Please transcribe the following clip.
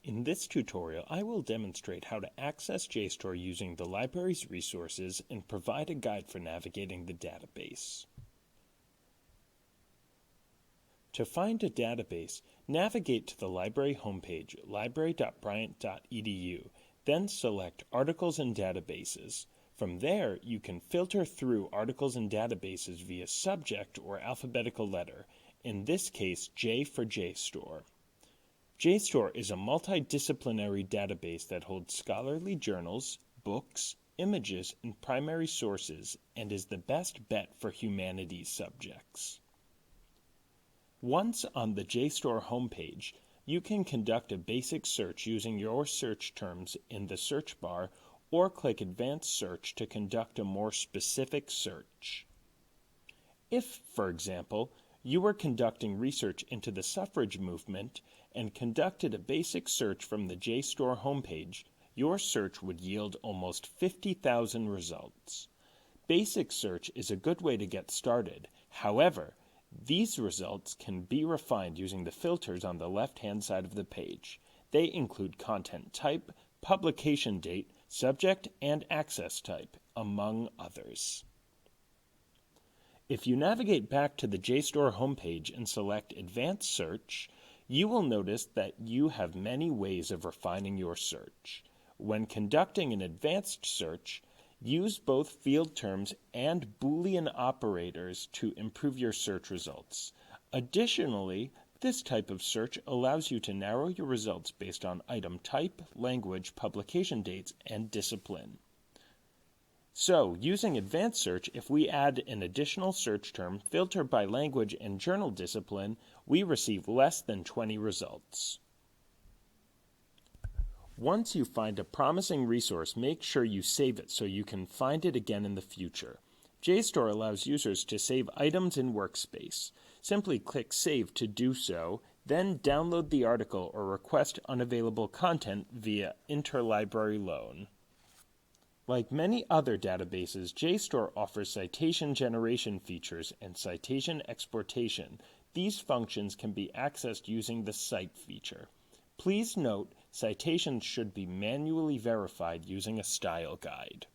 In this tutorial, I will demonstrate how to access JSTOR using the library's resources and provide a guide for navigating the database. To find a database, navigate to the library homepage, library.bryant.edu, then select Articles and Databases. From there, you can filter through articles and databases via subject or alphabetical letter, in this case J for JSTOR. JSTOR is a multidisciplinary database that holds scholarly journals, books, images, and primary sources, and is the best bet for humanities subjects. Once on the JSTOR homepage, you can conduct a basic search using your search terms in the search bar or click Advanced Search to conduct a more specific search. If, for example, you were conducting research into the suffrage movement and conducted a basic search from the JSTOR homepage, your search would yield almost 50,000 results. Basic search is a good way to get started. However, these results can be refined using the filters on the left-hand side of the page. They include content type, publication date, subject, and access type, among others. If you navigate back to the JSTOR homepage and select Advanced Search, you will notice that you have many ways of refining your search. When conducting an advanced search, use both field terms and Boolean operators to improve your search results. Additionally, this type of search allows you to narrow your results based on item type, language, publication dates, and discipline. So, using Advanced Search, if we add an additional search term, filter by language and journal discipline, we receive less than 20 results. Once you find a promising resource, make sure you save it so you can find it again in the future. JSTOR allows users to save items in Workspace. Simply click Save to do so, then download the article or request unavailable content via interlibrary loan. Like many other databases, JSTOR offers citation generation features and citation exportation. These functions can be accessed using the Cite feature. Please note, citations should be manually verified using a style guide.